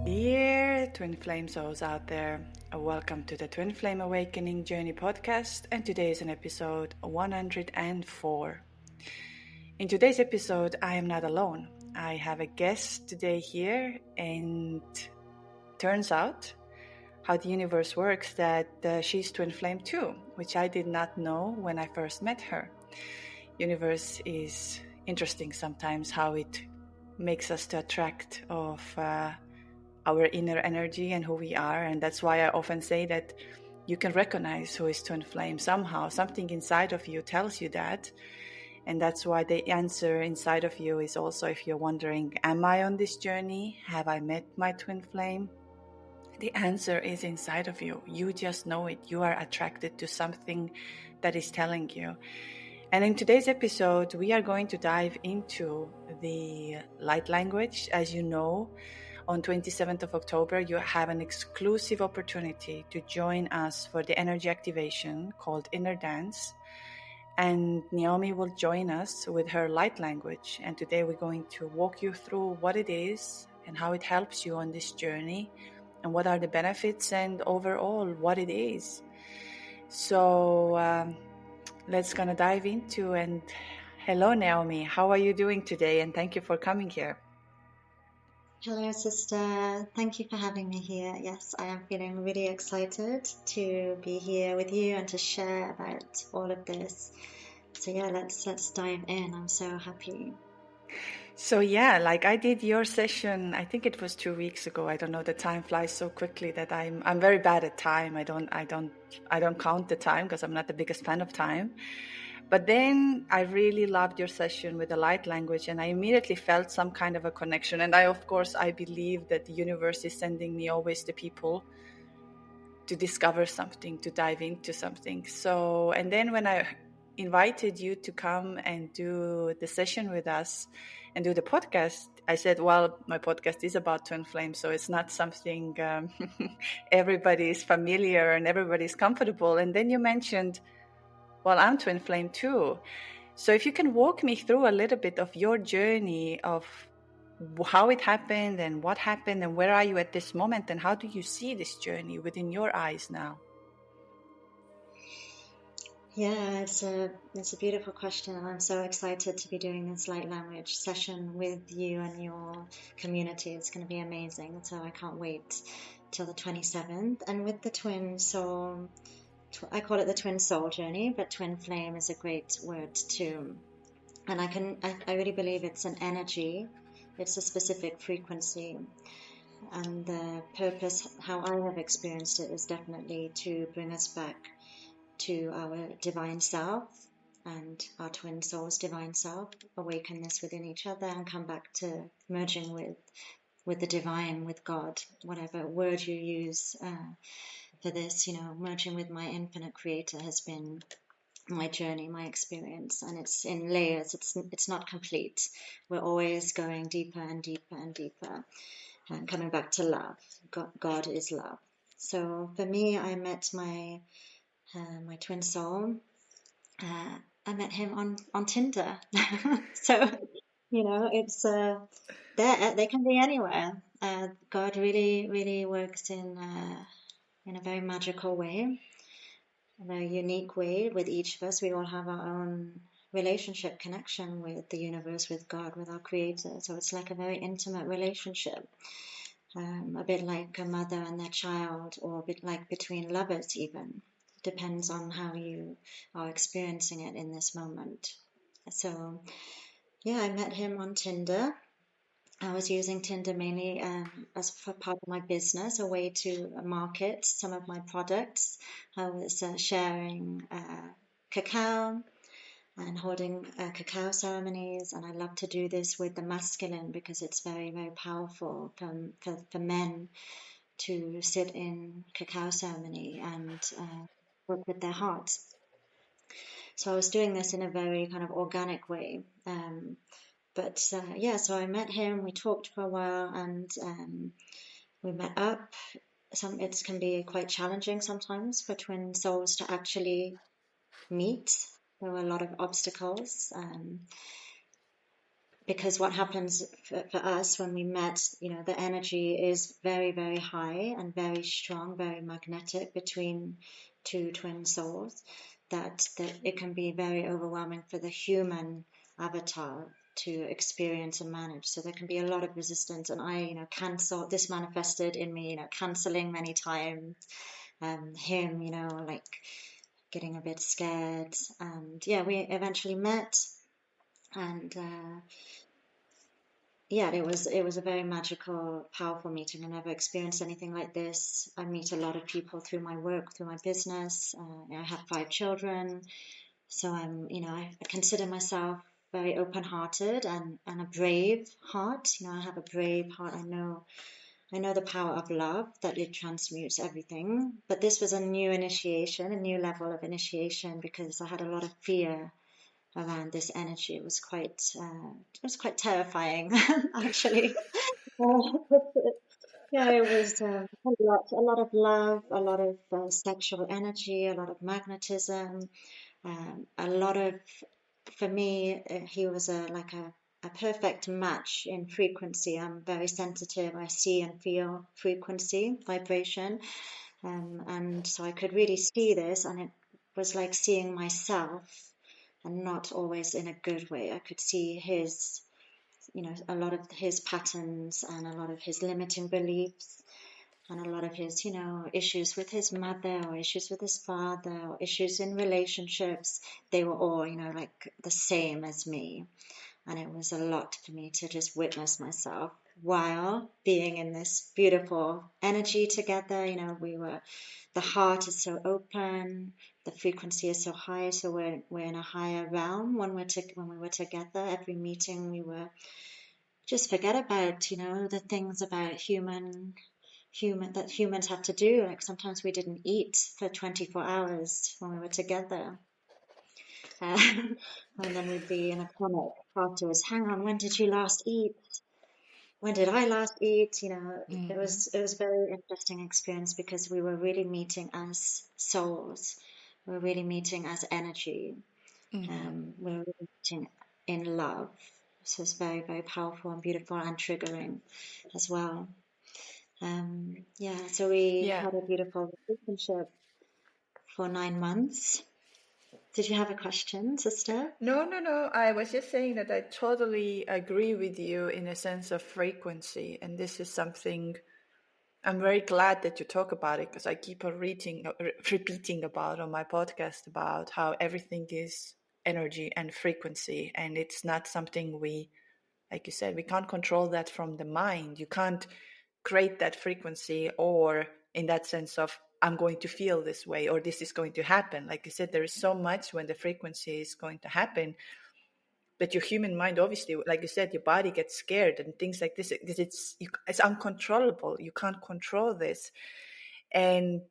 Dear Twin Flame souls out there, welcome to the Twin Flame Awakening Journey podcast, and today is an episode 104. In today's episode, I am not alone. I have a guest today here, and turns out how the universe works that she's Twin Flame too, which I did not know when I first met her. Universe is interesting sometimes, how it makes us to attract of our inner energy and who we are. And that's why I often say that you can recognize who is Twin Flame somehow. Something inside of you tells you that. And that's why the answer inside of you is also, if you're wondering, am I on this journey? Have I met my Twin Flame? The answer is inside of you. You just know it. You are attracted to something that is telling you. And in today's episode, we are going to dive into the light language. As you know, on 27th of October, you have an exclusive opportunity to join us for the energy activation called Inner Dance. And Naomi will join us with her light language. And today we're going to walk you through what it is and how it helps you on this journey and what are the benefits and overall what it is. So let's gonna dive into. And hello, Naomi. How are you doing today? And thank you for coming here. Hello, sister. Thank you for having me here. Yes, I am feeling really excited to be here with you and to share about all of this. So yeah, let's dive in. I'm so happy. So yeah, like I did your session, I think it was 2 weeks ago. I don't know, the time flies so quickly that I'm very bad at time. I don't count the time because I'm not the biggest fan of time. But then I really loved your session with the light language, and I immediately felt some kind of a connection. And of course, I believe that the universe is sending me always the people to discover something, to dive into something. So, and then when I invited you to come and do the session with us and do the podcast, I said, well, my podcast is about Twin Flame, so it's not something everybody is familiar and everybody is comfortable. And then you mentioned, well, I'm Twin Flame too. So if you can walk me through a little bit of your journey of how it happened and what happened and where are you at this moment and how do you see this journey within your eyes now? Yeah, it's a beautiful question, and I'm so excited to be doing this light language session with you and your community. It's going to be amazing. So I can't wait till the 27th. And with the twin soul, I call it the twin soul journey, but twin flame is a great word too. And I really believe it's an energy, it's a specific frequency. And the purpose, how I have experienced it, is definitely to bring us back to our divine self and our twin soul's divine self, awaken this within each other and come back to merging with the divine, with God, whatever word you use for this, merging with my infinite creator has been my journey, my experience, and it's in layers. It's not complete. We're always going deeper and deeper and deeper, and coming back to love. God is love. So for me, I met my twin soul. I met him on Tinder. So it's there. They can be anywhere. God really, really works in a very magical way, in a unique way with each of us. We all have our own relationship connection with the universe, with God, with our creator. So it's like a very intimate relationship, a bit like a mother and their child, or a bit like between lovers even. Depends on how you are experiencing it in this moment. So yeah, I met him on Tinder. I was using Tinder mainly as for part of my business, a way to market some of my products. I was sharing cacao and holding cacao ceremonies, and I love to do this with the masculine because it's very, very powerful for men to sit in cacao ceremony and work with their hearts. So I was doing this in a very kind of organic way. But yeah, so I met him, we talked for a while, and we met up. It can be quite challenging sometimes for twin souls to actually meet. There were a lot of obstacles. because what happens for us when we met, the energy is very, very high and very strong, very magnetic between two twin souls, that it can be very overwhelming for the human avatar to experience and manage. So there can be a lot of resistance, and I, cancel this manifested in me, canceling many times, him, like getting a bit scared, and yeah, we eventually met, and yeah, it was a very magical, powerful meeting. I never experienced anything like this. I meet a lot of people through my work, through my business. I have 5 children, so I consider myself very open-hearted and a brave heart. I have a brave heart. I know the power of love, that it transmutes everything. But this was a new initiation, a new level of initiation, because I had a lot of fear around this energy. It was quite terrifying, actually. Yeah, it was a lot of love, a lot of sexual energy, a lot of magnetism, a lot of, for me, he was a perfect match in frequency. I'm very sensitive. I see and feel frequency, vibration, and so I could really see this, and it was like seeing myself, and not always in a good way. I could see a lot of his patterns and a lot of his limiting beliefs and a lot of his, issues with his mother or issues with his father or issues in relationships. They were all, like the same as me. And it was a lot for me to just witness myself while being in this beautiful energy together. The heart is so open, the frequency is so high, so we're in a higher realm when we were together. Every meeting we were just forget about, the things about that humans have to do. Like sometimes we didn't eat for 24 hours when we were together. And then we'd be in a clinic afterwards. Hang on, when did you last eat? When did I last eat? It was a very interesting experience because we were really meeting as souls. We were really meeting as energy. We were really meeting in love. So it's very, very powerful and beautiful and triggering as well. Yeah, so we Yeah. had a beautiful relationship for 9 months. Did you have a question, sister? No, no, no. I was just saying that I totally agree with you in a sense of frequency. And this is something I'm very glad that you talk about it, because I keep on repeating about on my podcast about how everything is energy and frequency. And it's not something like you said, we can't control that from the mind. You can't create that frequency, or in that sense of, I'm going to feel this way or this is going to happen. Like you said, there is so much when the frequency is going to happen, but your human mind, obviously, like you said, your body gets scared and things like this, because it's uncontrollable. You can't control this. And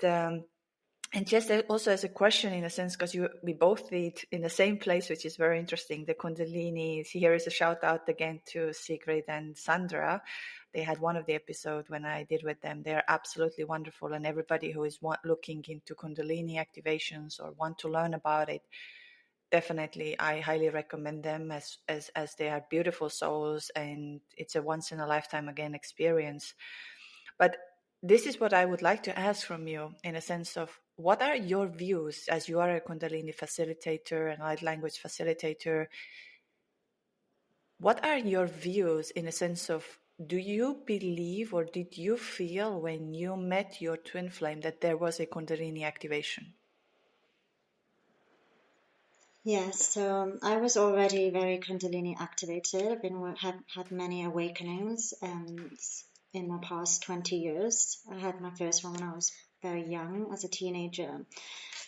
just also as a question, in a sense, because we both did in the same place, which is very interesting, the Kundalini. Here is a shout out again to Sigrid and Sandra. They had one of the episodes when I did with them. They're absolutely wonderful, and everybody who is looking into Kundalini activations or want to learn about it, definitely I highly recommend them, as they are beautiful souls, and it's a once in a lifetime again experience. But this is what I would like to ask from you, in a sense of, what are your views, as you are a Kundalini facilitator and light language facilitator? What are your views in a sense of, do you believe or did you feel when you met your twin flame that there was a Kundalini activation? Yes, so I was already very Kundalini activated. Had many awakenings in the past 20 years. I had my first one when I was very young, as a teenager.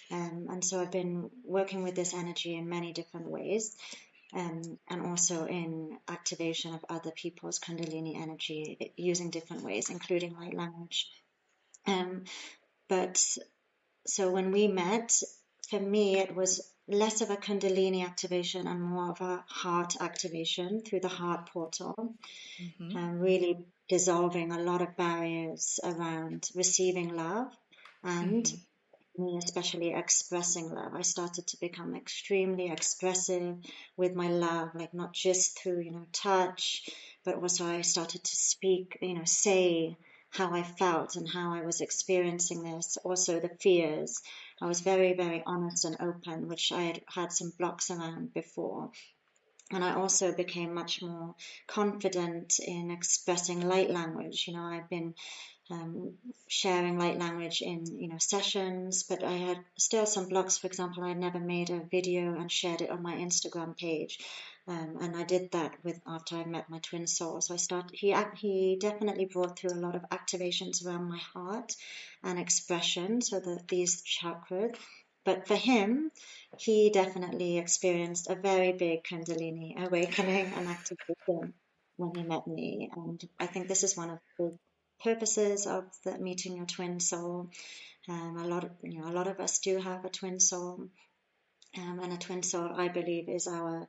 And so I've been working with this energy in many different ways, and also in activation of other people's Kundalini energy using different ways, including light language. But so when we met, for me, it was less of a Kundalini activation and more of a heart activation through the heart portal, really dissolving a lot of barriers around receiving love and me, especially expressing love. I started to become extremely expressive with my love, like not just through, touch, but also I started to speak, say how I felt and how I was experiencing this. Also the fears. I was very, very honest and open, which I had had some blocks around before. And I also became much more confident in expressing light language. I've been um, sharing light language in sessions, but I had still some blocks. For example, I never made a video and shared it on my Instagram page, and I did that with after I met my twin soul. So I started. He definitely brought through a lot of activations around my heart and expression. So that these chakras. But for him, he definitely experienced a very big Kundalini awakening and activation when he met me, and I think this is one of the purposes of the meeting your twin soul. A lot of us do have a twin soul, and a twin soul, I believe, is our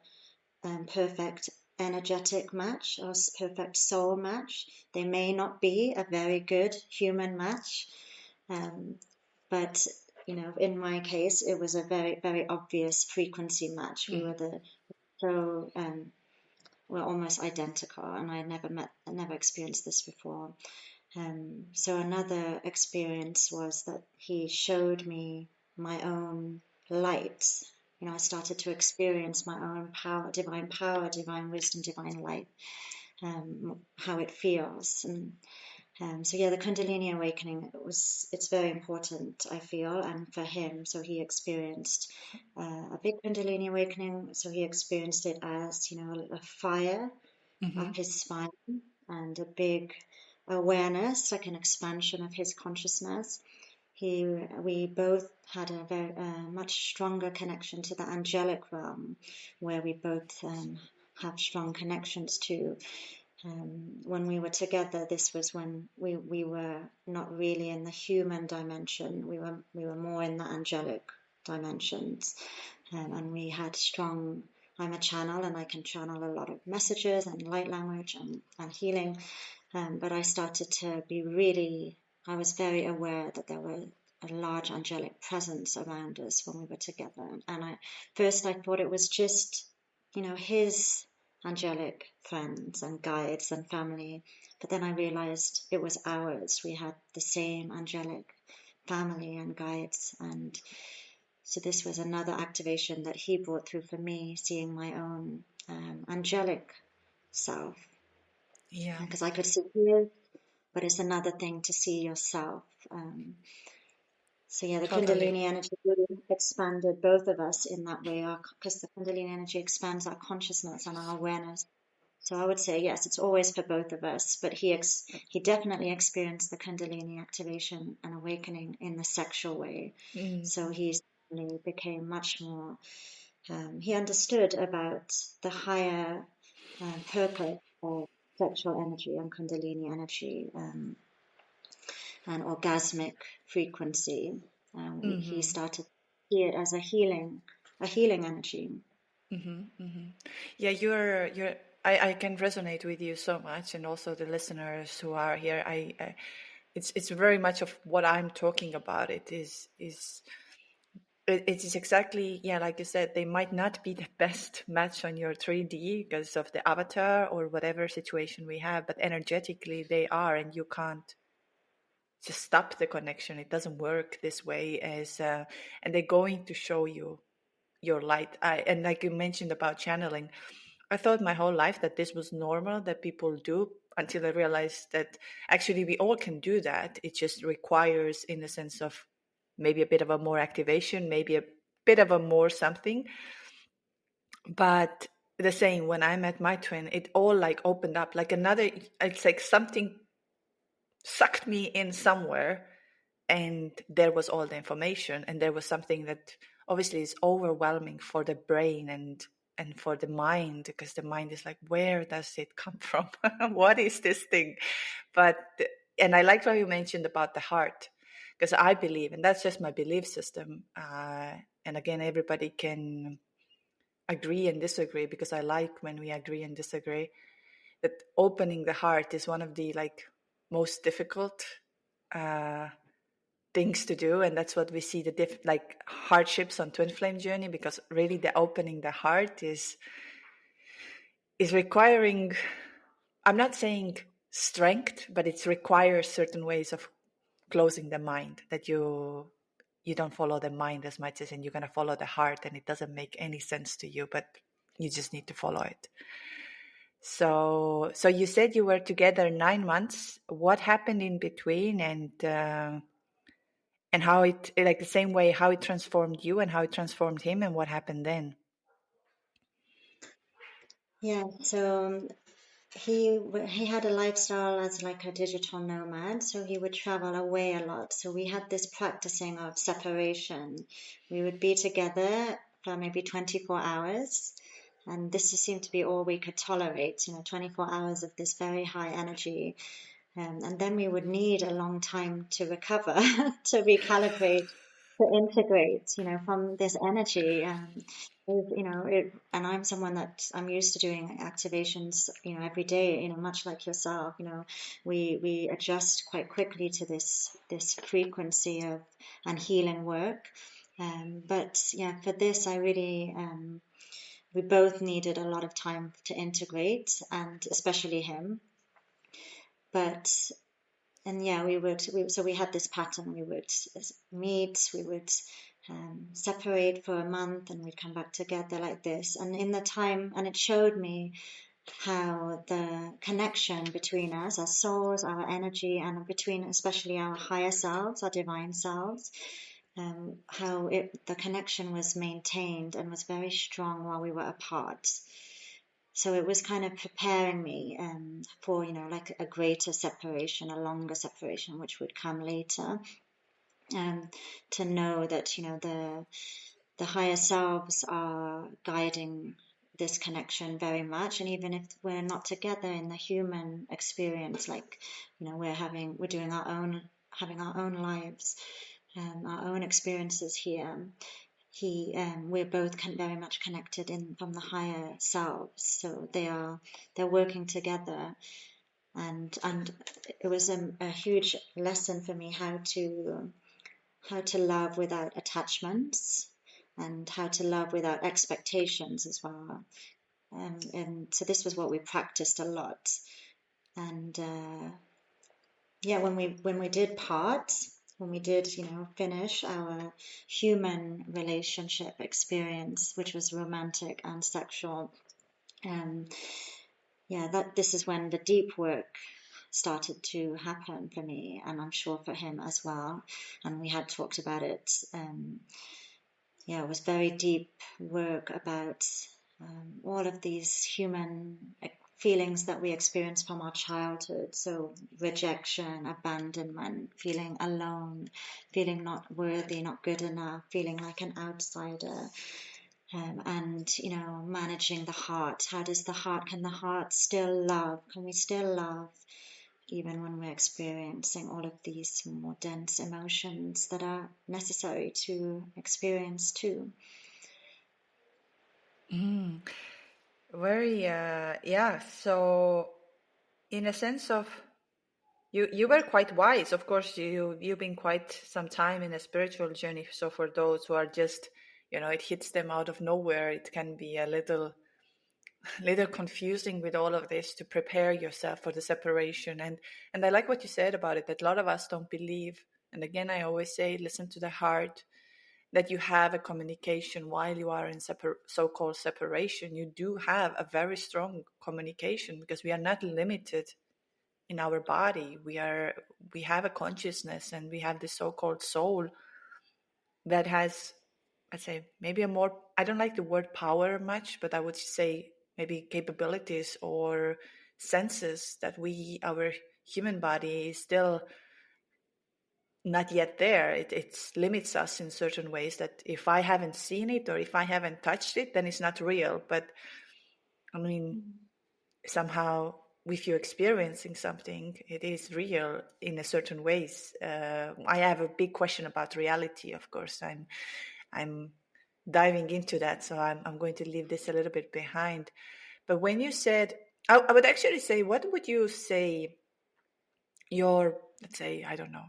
perfect energetic match or perfect soul match. They may not be a very good human match, but in my case, it was a very, very obvious frequency match. We were so we're almost identical, and I never experienced this before. So another experience was that he showed me my own light. I started to experience my own power, divine wisdom, divine light, how it feels. And so yeah, the Kundalini awakening, it's very important, I feel, and for him. So he experienced a big Kundalini awakening. So he experienced it as, a fire Mm-hmm. up his spine and a big awareness, like an expansion of his consciousness. We both had a very much stronger connection to the angelic realm, where we both have strong connections to. When we were together, this was when we were not really in the human dimension. We were more in the angelic dimensions, and we had strong. I'm a channel, and I can channel a lot of messages and light language and healing. But I started to I was very aware that there were a large angelic presence around us when we were together. And first I thought it was just, his angelic friends and guides and family. But then I realized it was ours. We had the same angelic family and guides. And so this was another activation that he brought through for me, seeing my own angelic self. Yeah, Because I could see his, but it's another thing to see yourself. Um, so yeah, the totally. Kundalini energy really expanded both of us in that way, because the Kundalini energy expands our consciousness and our awareness. So I would say yes, it's always for both of us. But he definitely experienced the Kundalini activation and awakening in the sexual way. Mm. So he suddenly became much more. He understood about the higher purpose of sexual energy and Kundalini energy. And orgasmic frequency. He Mm-hmm. started to see it as a healing energy. Mm-hmm. Mm-hmm. Yeah, you're. I can resonate with you so much, and also the listeners who are here. It's very much of what I'm talking about. It is exactly, yeah, like you said, they might not be the best match on your 3D because of the avatar or whatever situation we have, but energetically they are, and you can't just stop the connection. It doesn't work this way as, and they're going to show you your light. And like you mentioned about channeling, I thought my whole life that this was normal that people do until I realized that actually we all can do that. It just requires, in a sense of maybe a bit of a more activation, maybe a bit of a more something. But the same when I met my twin, it all like opened up like another, it's like something sucked me in somewhere, and there was all the information, and there was something that obviously is overwhelming for the brain and for the mind, because the mind is like, where does it come from? What is this thing? But and I like what you mentioned about the heart, because I believe, and that's just my belief system, and again everybody can agree and disagree, because I like when we agree and disagree, that opening the heart is one of the like most difficult uh, things to do, and that's what we see the like hardships on twin flame journey, because really the opening the heart is requiring, I'm not saying strength, but it requires certain ways of closing the mind, that you don't follow the mind as much as, and you're going to follow the heart, and it doesn't make any sense to you, but you just need to follow it. So you said you were together 9 months. What happened in between, and how it, like the same way, how it transformed you and how it transformed him, and what happened then? Yeah, so he had a lifestyle as like a digital nomad, so he would travel away a lot. So we had this practicing of separation. We would be together for maybe 24 hours, and this seemed to be all we could tolerate, 24 hours of this very high energy. And then we would need a long time to recover, to recalibrate, to integrate, from this energy. And I'm someone that I'm used to doing activations, every day, much like yourself, we adjust quite quickly to this frequency of and healing work. But yeah, for this, I really, we both needed a lot of time to integrate, and especially him. But and yeah, so we had this pattern. We would meet, we would separate for a month, and we'd come back together like this. And in the time, and it showed me how the connection between us, our souls, our energy, and between especially our higher selves, our divine selves, how the connection was maintained and was very strong while we were apart. So it was kind of preparing me for, like a greater separation, a longer separation, which would come later. To know that, the higher selves are guiding this connection very much. And even if we're not together in the human experience, like, we're doing having our own lives, our own experiences here. We're both very much connected from the higher selves, so they're working together, and it was a huge lesson for me how to love without attachments, and how to love without expectations as well. And so this was what we practiced a lot. And yeah, when we did part, when we did, finish our human relationship experience, which was romantic and sexual, yeah, this is when the deep work started to happen for me, and I'm sure for him as well. And we had talked about it. Yeah, it was very deep work about all of these human feelings that we experience from our childhood. So rejection, abandonment, feeling alone, feeling not worthy, not good enough, feeling like an outsider. And managing the heart. How does can the heart still love? Can we still love even when we're experiencing all of these more dense emotions that are necessary to experience too? Very, yeah. So, in a sense of, you were quite wise. Of course, you've been quite some time in a spiritual journey. So for those who are just, it hits them out of nowhere, it can be a little confusing with all of this to prepare yourself for the separation. And I like what you said about it, that a lot of us don't believe. And again, I always say, listen to the heart, that you have a communication while you are in so-called separation. You do have a very strong communication, because we are not limited in our body. We have a consciousness, and we have this so-called soul that has, I'd say, maybe a more, I don't like the word power much, but I would say maybe capabilities or senses that our human body is still not yet there. It limits us in certain ways, that if I haven't seen it or if I haven't touched it, then it's not real. But I mean, somehow, if you're experiencing something, it is real in a certain ways. I have a big question about reality, of course. I'm diving into that, so I'm going to leave this a little bit behind. But when you said, I would actually say, what would you say your, let's say, I don't know,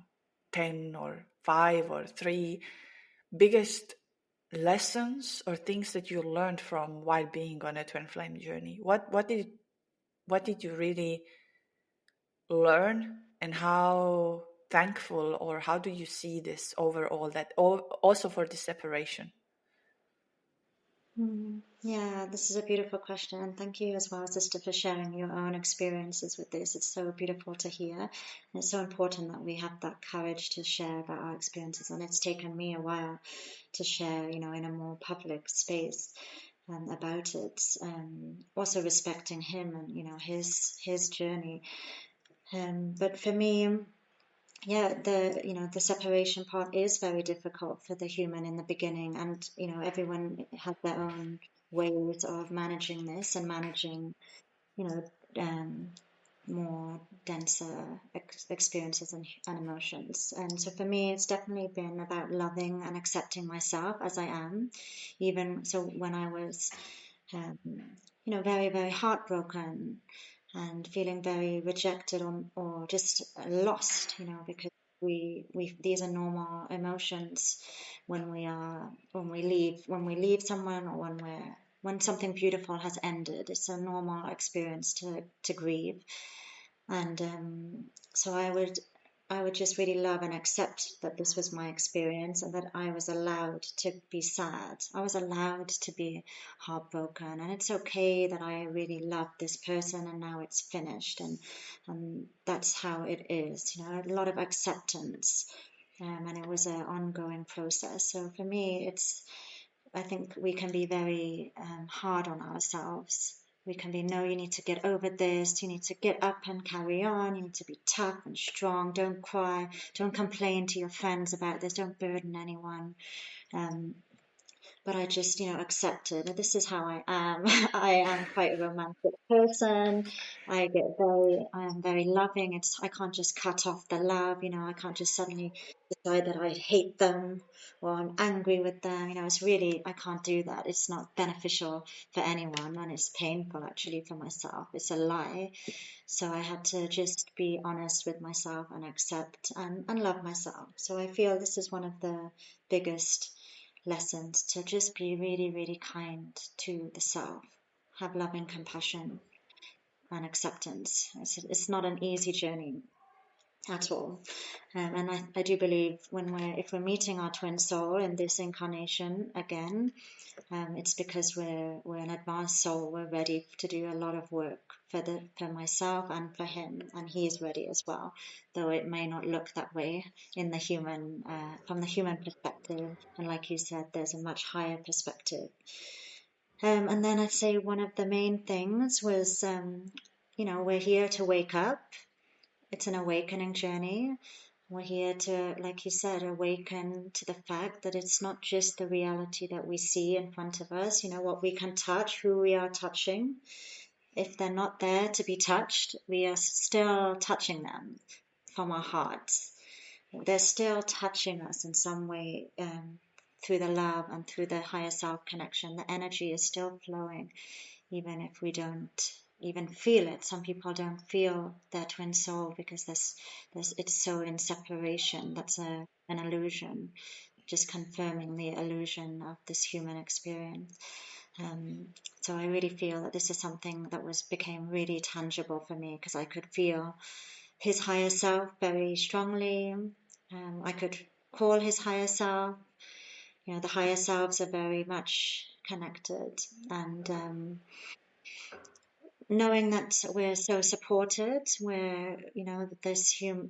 10 or 5 or 3 biggest lessons or things that you learned from while being on a twin flame journey? What did you really learn, and how thankful, or how do you see this overall, that also for the separation? Yeah, this is a beautiful question. And thank you as well, sister, for sharing your own experiences with this. It's so beautiful to hear. And it's so important that we have that courage to share about our experiences. And it's taken me a while to share, in a more public space about it. Also respecting him and, his journey. But for me, yeah, the separation part is very difficult for the human in the beginning, and everyone has their own ways of managing this and managing you know um, more denser experiences and emotions. And so for me, it's definitely been about loving and accepting myself as I am. Even so, when I was um, very, very heartbroken and feeling very rejected or just lost, because we these are normal emotions when we leave someone, or when something beautiful has ended. It's a normal experience to grieve. And so I would just really love and accept that this was my experience, and that I was allowed to be sad. I was allowed to be heartbroken, and it's okay that I really loved this person and now it's finished, and that's how it is. A lot of acceptance, and it was an ongoing process. So for me, I think we can be very hard on ourselves. We can be, no, you need to get over this. You need to get up and carry on. You need to be tough and strong. Don't cry. Don't complain to your friends about this. Don't burden anyone. Um, but I just, accepted that this is how I am. I am quite a romantic person. I am very loving. I can't just cut off the love. I can't just suddenly decide that I hate them or I'm angry with them. I can't do that. It's not beneficial for anyone, and it's painful actually for myself. It's a lie. So I had to just be honest with myself and accept and love myself. So I feel this is one of the biggest lessons, to just be really, really kind to the self, have loving compassion and acceptance. It's not an easy journey at all. And I do believe if we're meeting our twin soul in this incarnation again, it's because we're an advanced soul. We're ready to do a lot of work for myself and for him, and he is ready as well. Though it may not look that way from the human perspective, and like you said, there's a much higher perspective. And then I'd say one of the main things was, we're here to wake up. It's an awakening journey. We're here to, like you said, awaken to the fact that it's not just the reality that we see in front of us, what we can touch, who we are touching. If they're not there to be touched, we are still touching them from our hearts. They're still touching us in some way, through the love and through the higher self connection. The energy is still flowing, even if we don't even feel it. Some people don't feel their twin soul because it's so in separation. That's an illusion, just confirming the illusion of this human experience. So I really feel that this is something that became really tangible for me, because I could feel his higher self very strongly. I could call his higher self. The higher selves are very much connected, and knowing that we're so supported,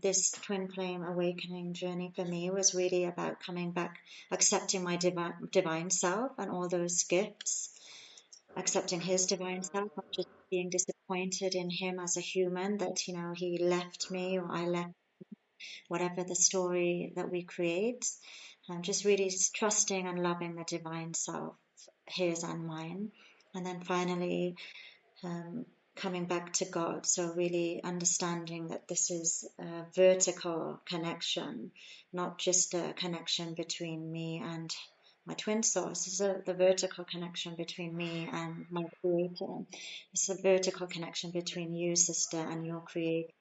this twin flame awakening journey for me was really about coming back, accepting my divine self and all those gifts, accepting his divine self, not just being disappointed in him as a human that he left me or I left, whatever the story that we create, and just really trusting and loving the divine self, his and mine. And then finally, um, coming back to God. So really understanding that this is a vertical connection, not just a connection between me and my twin source. This is the vertical connection between me and my creator. It's a vertical connection between you, sister, and your creator.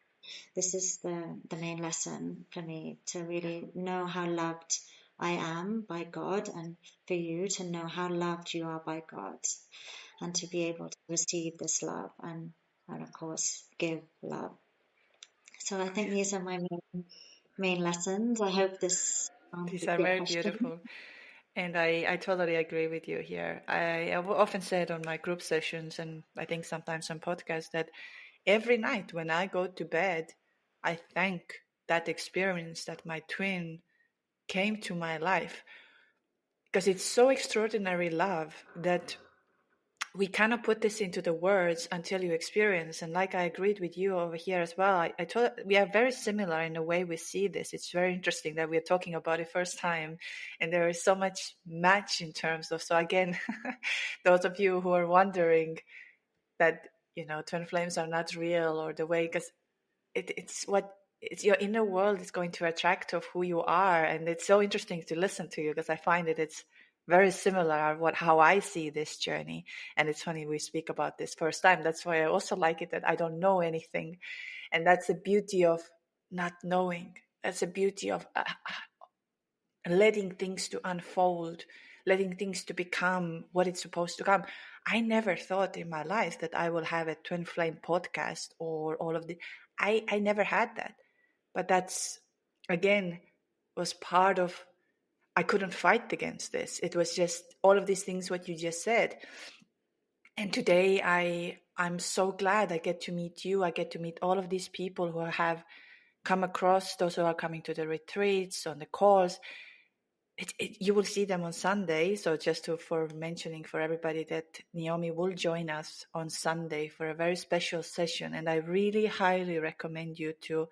This is the main lesson for me, to really know how loved I am by God, and for you to know how loved you are by God, and to be able to receive this love and of course give love. So I think these are my main lessons. I hope this These answers are your very question. beautiful. And I totally agree with you here. I've often said on my group sessions, and I think sometimes on podcasts, that every night when I go to bed, I thank that experience that my twin came to my life, because it's so extraordinary love that we cannot put this into the words until you experience. And like I agreed with you over here as well, I told we are very similar in the way we see this. It's very interesting that we are talking about it first time, and there is so much match in terms of. So again, those of you who are wondering that twin flames are not real, or the way, because it's your inner world is going to attract of who you are. And it's so interesting to listen to you, because I find it's very similar how I see this journey. And it's funny we speak about this first time. That's why I also like it, that I don't know anything. And that's the beauty of not knowing. That's the beauty of letting things to unfold, letting things to become what it's supposed to come. I never thought in my life that I will have a twin flame podcast or all of the. I never had that, but that's again was part of. I couldn't fight against this. It was just all of these things what you just said. And today I'm so glad I get to meet you. I get to meet all of these people who have come across, those who are coming to the retreats, on the calls. You will see them on Sunday. So just for mentioning for everybody that Niomi will join us on Sunday for a very special session. And I really highly recommend you to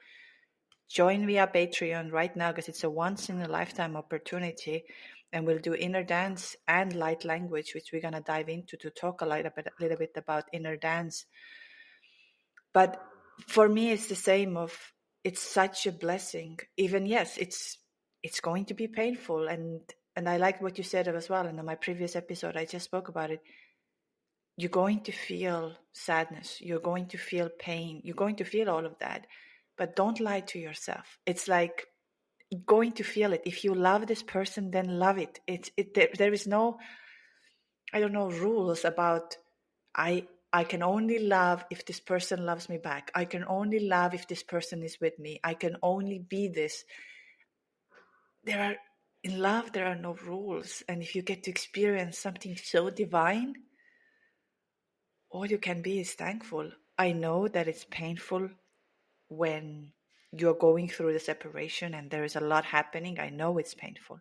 join via Patreon right now, because it's a once in a lifetime opportunity. And we'll do inner dance and light language, which we're going to dive into to talk a little bit about inner dance. But for me, it's the same it's such a blessing. Even, yes, it's going to be painful. And I like what you said as well. And in my previous episode, I just spoke about it. You're going to feel sadness. You're going to feel pain. You're going to feel all of that. But don't lie to yourself. It's like going to feel it. If you love this person, then love it. There is no, I don't know, rules about I can only love if this person loves me back. I can only love if this person is with me. I can only be this. In love there are no rules, and if you get to experience something so divine, all you can be is thankful. I know that it's painful when you're going through the separation and there is a lot happening. I know it's painful,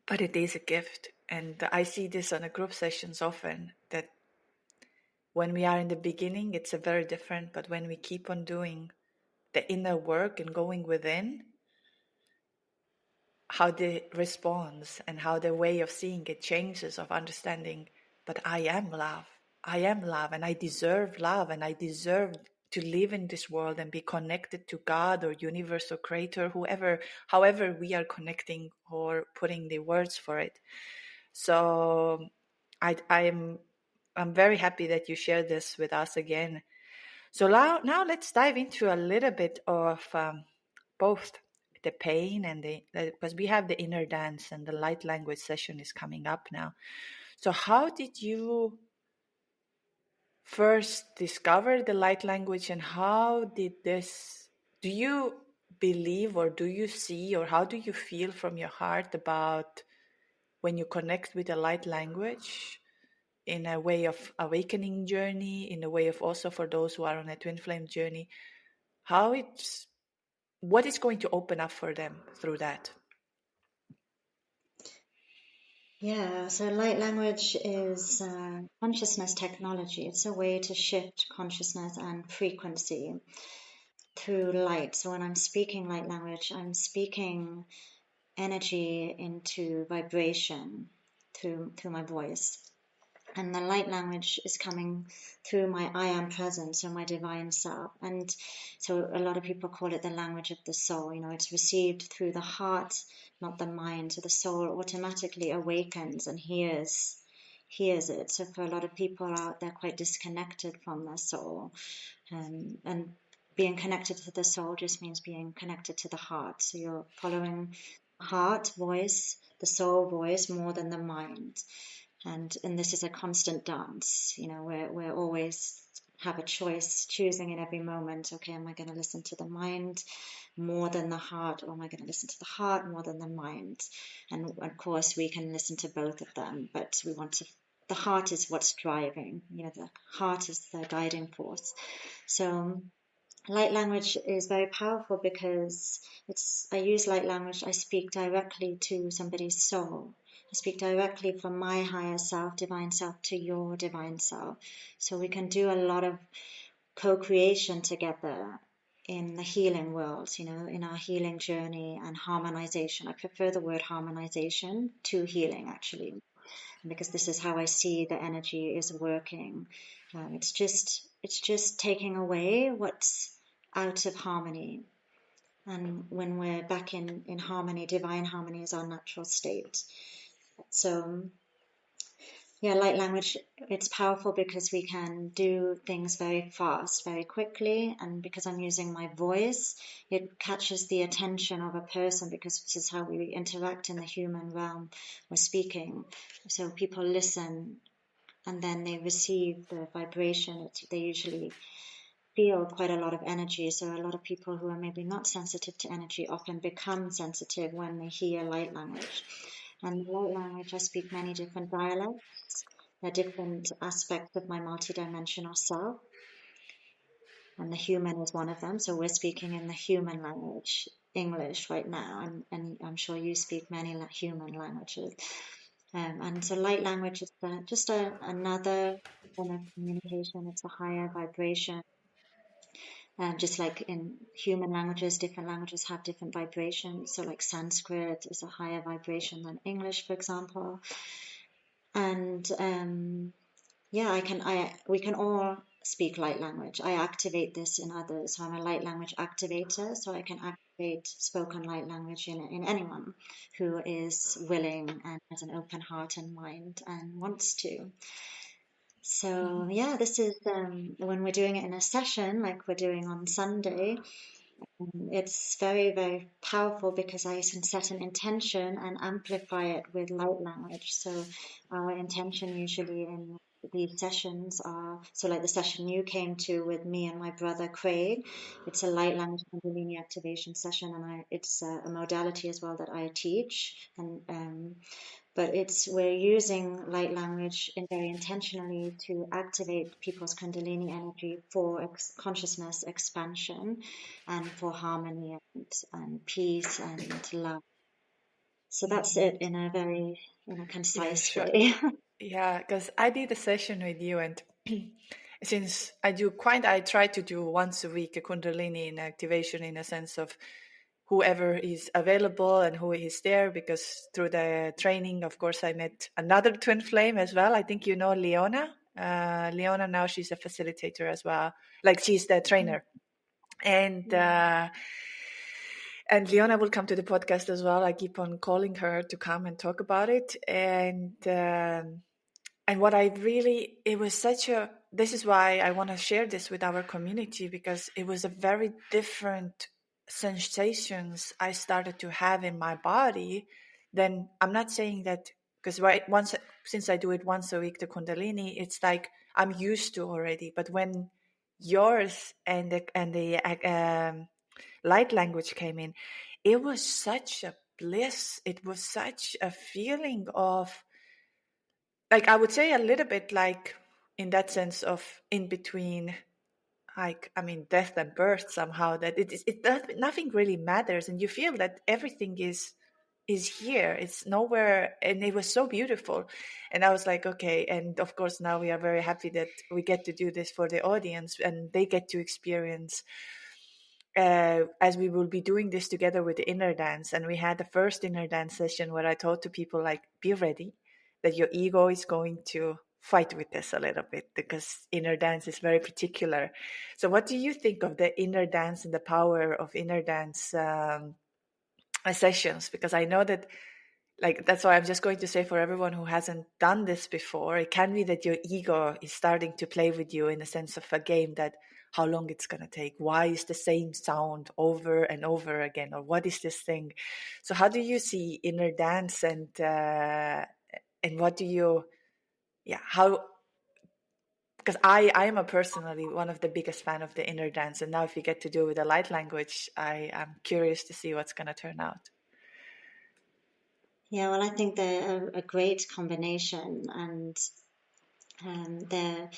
but it is a gift. And I see this on the group sessions often, that when we are in the beginning, it's a very different, but when we keep on doing the inner work and going within, how the response and how the way of seeing it changes, of understanding, but I am love. I am love, and I deserve love, and I deserve to live in this world and be connected to God or universe or creator, whoever, however we are connecting or putting the words for it. So I'm very happy that you shared this with us again. So now let's dive into a little bit of both the pain and because we have the inner dance and the light language session is coming up now. So how did you first discover the light language, and how did this, do you believe or do you see or how do you feel from your heart about when you connect with the light language in a way of awakening journey, in a way of also for those who are on a twin flame journey, what is going to open up for them through that? Yeah, so light language is consciousness technology. It's a way to shift consciousness and frequency through light. So when I'm speaking light language, I'm speaking energy into vibration through my voice. And the light language is coming through my I am presence or my divine self. And so a lot of people call it the language of the soul. It's received through the heart, not the mind. So the soul automatically awakens and hears it. So for a lot of people out there quite disconnected from their soul, and being connected to the soul just means being connected to the heart. So you're following heart voice, the soul voice, more than the mind. And this is a constant dance. We're always have a choice, choosing in every moment. Okay, am I going to listen to the mind more than the heart, or am I going to listen to the heart more than the mind? And of course, we can listen to both of them, but we want to. The heart is what's driving. The heart is the guiding force. So light language is very powerful because I use light language. I speak directly to somebody's soul. I speak directly from my higher self, divine self, to your divine self. So we can do a lot of co-creation together in the healing world, in our healing journey and harmonization. I prefer the word harmonization to healing, actually, because this is how I see the energy is working. It's just taking away what's out of harmony. And when we're back in harmony, divine harmony is our natural state. So yeah, light language, it's powerful because we can do things very fast, very quickly. And because I'm using my voice, it catches the attention of a person, because this is how we interact in the human realm. We're speaking. So people listen and then they receive the vibration. They usually feel quite a lot of energy. So a lot of people who are maybe not sensitive to energy often become sensitive when they hear light language. And light language, I speak many different dialects. There are different aspects of my multidimensional self, and the human is one of them. So we're speaking in the human language, English, right now, and I'm sure you speak many human languages. And so light language is just another form of communication. It's a higher vibration. Just like in human languages, different languages have different vibrations. So like Sanskrit is a higher vibration than English, for example. And yeah, we can all speak light language. I activate this in others. So I'm a light language activator. So I can activate spoken light language in anyone who is willing and has an open heart and mind and wants to. So yeah, this is when we're doing it in a session like we're doing on Sunday. It's very, very powerful because I can set an intention and amplify it with light language. So our intention usually in these sessions are, so like the session you came to with me and my brother Craig, it's a light language Kundalini activation session, and it's a modality as well that I teach. And but we're using light language very intentionally to activate people's Kundalini energy for consciousness expansion and for harmony and peace and love. So that's it in a very Yeah, concise sure. way. Yeah, because I did a session with you, and since I try to do once a week a Kundalini in activation, in a sense of whoever is available and who is there, because through the training, of course, I met another twin flame as well. I think you know Leona. Leona, now she's a facilitator as well. Like, she's the trainer. And Leona will come to the podcast as well. I keep on calling her to come and talk about it. And what I really, it was such a, this is why I want to share this with our community, because it was a very different sensations I started to have in my body. Then I'm not saying that, because since I do it once a week, the Kundalini, it's like I'm used to already. But when yours and the light language came in, it was such a bliss. It was such a feeling of, like, I would say a little bit like, in that sense of in between, like, I mean, death and birth somehow, that nothing really matters. And you feel that everything is here. It's nowhere. And it was so beautiful. And I was like, okay. And of course, now we are very happy that we get to do this for the audience, and they get to experience, as we will be doing this together with the inner dance. And we had the first inner dance session where I told to people, like, be ready that your ego is going to fight with this a little bit, because inner dance is very particular. So what do you think of the inner dance and the power of inner dance sessions? Because I know that, like, that's why I'm just going to say, for everyone who hasn't done this before, it can be that your ego is starting to play with you in the sense of a game that, how long it's going to take. Why is the same sound over and over again? Or what is this thing? So how do you see inner dance, and what do you, how, because I am a personally one of the biggest fan of the inner dance. And now if you get to do with the light language, I am curious to see what's going to turn out. Yeah, well, I think they're a great combination, and they're,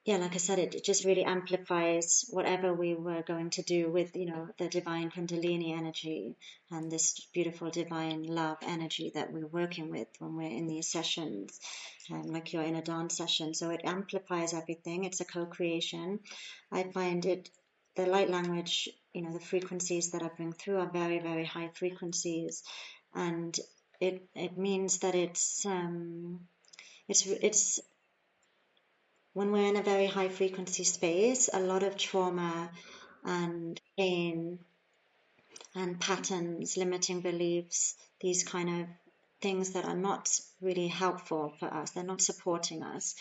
yeah, like I said, it just really amplifies whatever we were going to do with, the divine Kundalini energy and this beautiful divine love energy that we're working with when we're in these sessions, like you're in a dance session. So it amplifies everything. It's a co-creation. I find the light language, the frequencies that I bring through are very, very high frequencies, and it means that it's when we're in a very high frequency space, a lot of trauma and pain and patterns, limiting beliefs, these kind of things that are not really helpful for us, they're not supporting us,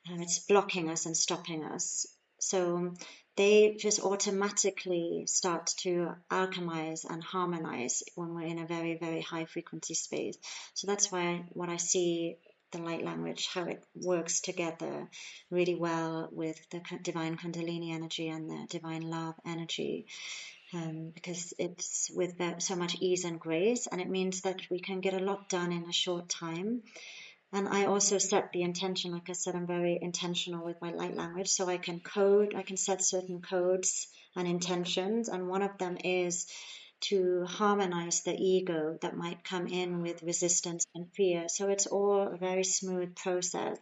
and it's blocking us and stopping us. So they just automatically start to alchemize and harmonize when we're in a very, very high frequency space. So that's why what I see the light language, how it works together really well with the divine Kundalini energy and the divine love energy, because it's with so much ease and grace, and it means that we can get a lot done in a short time. And I also set the intention, like I said, I'm very intentional with my light language. So I can set certain codes and intentions. And one of them is to harmonize the ego that might come in with resistance and fear. So it's all a very smooth process.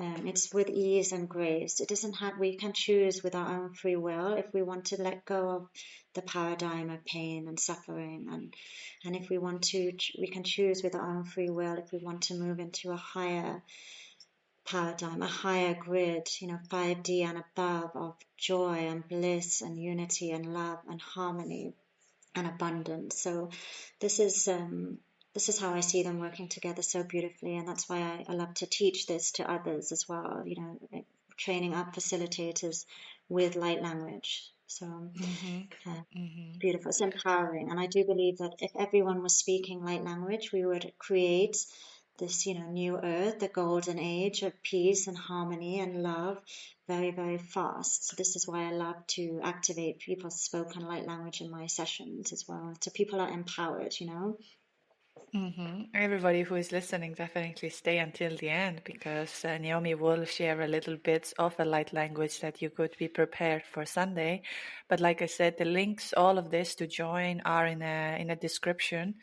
It's with ease and grace. It doesn't have, we can choose with our own free will if we want to let go of the paradigm of pain and suffering. And if we want to, we can choose with our own free will if we want to move into a higher paradigm, a higher grid, 5D and above, of joy and bliss and unity and love and harmony and abundance. So this is how I see them working together so beautifully, and that's why I love to teach this to others as well. Training up facilitators with light language. So beautiful. It's empowering, and I do believe that if everyone was speaking light language, we would create this, new earth, the golden age of peace and harmony and love, very, very fast. So this is why I love to activate people's spoken light language in my sessions as well. So people are empowered, Everybody who is listening, definitely stay until the end, because Naomi will share a little bit of a light language that you could be prepared for Sunday. But like I said, the links, all of this to join, are in a description.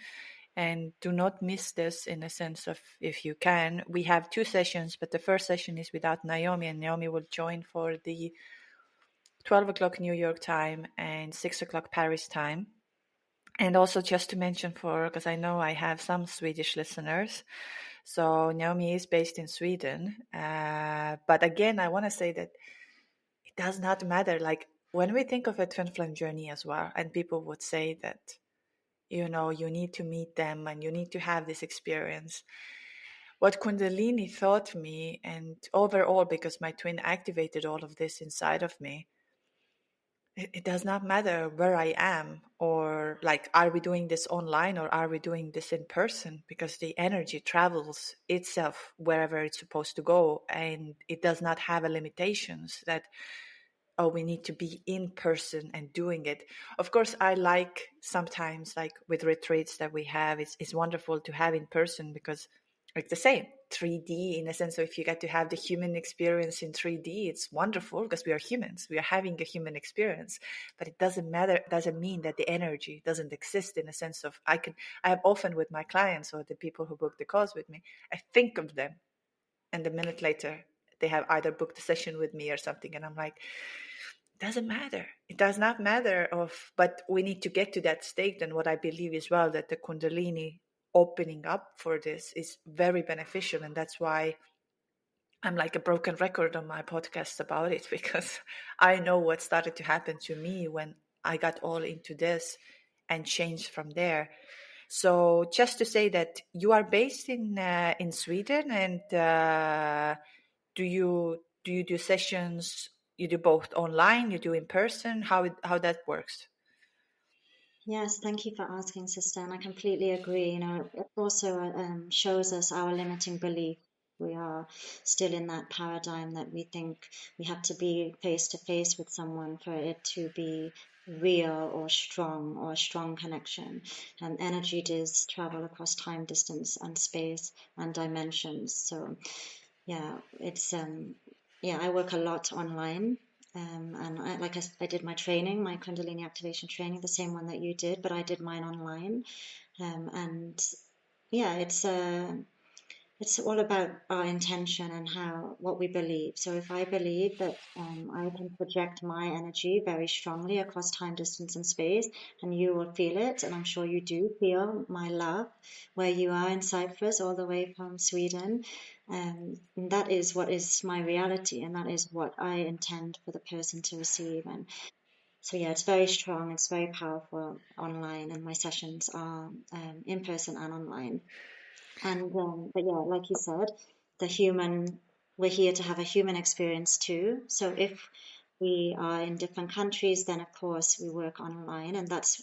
And do not miss this, in a sense of, if you can. We have 2 sessions, but the first session is without Naomi, and Naomi will join for the 12 o'clock New York time and 6 o'clock Paris time. And also, just to mention, because I know I have some Swedish listeners, so Naomi is based in Sweden. But again, I want to say that it does not matter. Like, when we think of a twin flame journey as well, and people would say that, you need to meet them and you need to have this experience. What Kundalini taught me, and overall, because my twin activated all of this inside of me, it does not matter where I am, or like, are we doing this online or are we doing this in person? Because the energy travels itself wherever it's supposed to go, and it does not have a limitations that, oh, we need to be in person and doing it. Of course, I like sometimes, like with retreats that we have, it's wonderful to have in person, because like the same 3D, in a sense. So if you get to have the human experience in 3D, it's wonderful, because we are humans, we are having a human experience. But it doesn't matter, it doesn't mean that the energy doesn't exist, in a sense of, I have often with my clients or the people who book the calls with me, I think of them, and a minute later they have either booked a session with me or something, and I'm like, doesn't matter. It does not matter but we need to get to that state. And what I believe as well, that the Kundalini opening up for this is very beneficial. And that's why I'm like a broken record on my podcast about it, because I know what started to happen to me when I got all into this and changed from there. So just to say that you are based in Sweden, and do you do sessions you do both online, you do in person, how that works? Yes, thank you for asking, sister. And I completely agree. It also shows us our limiting belief. We are still in that paradigm that we think we have to be face to face with someone for it to be real or a strong connection. And energy does travel across time, distance, and space and dimensions. So yeah, it's yeah, I work a lot online. And I did my training, my Kundalini activation training, the same one that you did, but I did mine online. And yeah, it's all about our intention and what we believe. So if I believe that I can project my energy very strongly across time, distance, and space, and you will feel it, and I'm sure you do feel my love where you are in Cyprus, all the way from Sweden. And that is what is my reality, and that is what I intend for the person to receive. And so yeah, it's very strong, it's very powerful online, and my sessions are in person and online. And but yeah, like you said, the human, we're here to have a human experience too. So if we are in different countries, then of course we work online, and that's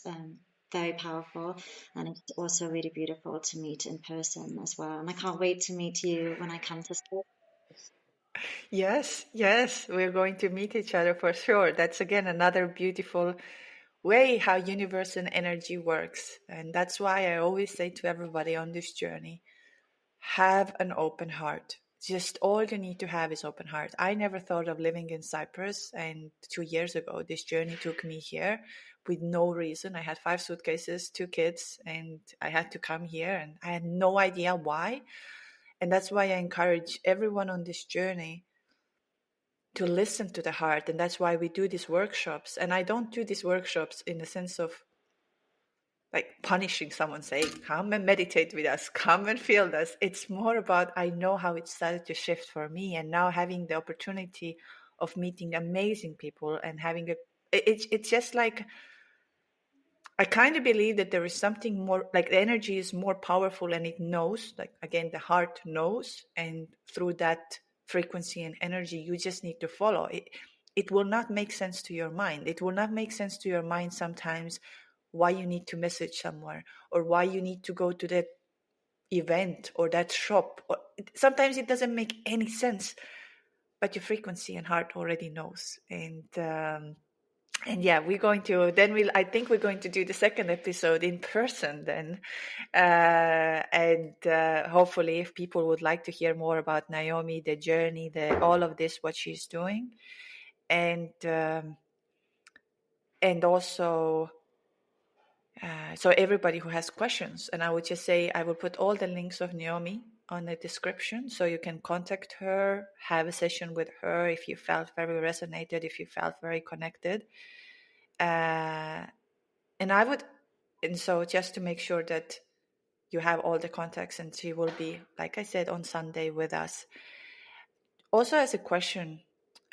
very powerful. And it's also really beautiful to meet in person as well. And I can't wait to meet you when I come to Spain. Yes, yes, we're going to meet each other for sure. That's again another beautiful way how universe and energy works. And that's why I always say to everybody on this journey, have an open heart. Just all you need to have is open heart. I never thought of living in Cyprus, and 2 years ago this journey took me here with no reason. I had 5 suitcases, 2 kids, and I had to come here, and I had no idea why. And that's why I encourage everyone on this journey to listen to the heart. And that's why we do these workshops. And I don't do these workshops in the sense of like punishing someone, saying, come and meditate with us, come and feel this. It's more about, I know how it started to shift for me. And now having the opportunity of meeting amazing people and having it's just like, I kind of believe that there is something more, like the energy is more powerful and it knows, like again, the heart knows. And through that frequency and energy, you just need to follow it. It will not make sense to your mind. It will not make sense to your mind sometimes why you need to message somewhere or why you need to go to that event or that shop. Or sometimes it doesn't make any sense, but your frequency and heart already knows. And yeah, we're going to then we'll I think we're going to do the second episode in person then. And hopefully if people would like to hear more about Naomi, the journey, the all of this, what she's doing, and also so everybody who has questions, and I would just say I will put all the links of Naomi on the description so you can contact her, have a session with her if you felt very resonated, if you felt very connected. And I would, and so just to make sure that you have all the contacts, and she will be, like I said, on Sunday with us. Also, as a question,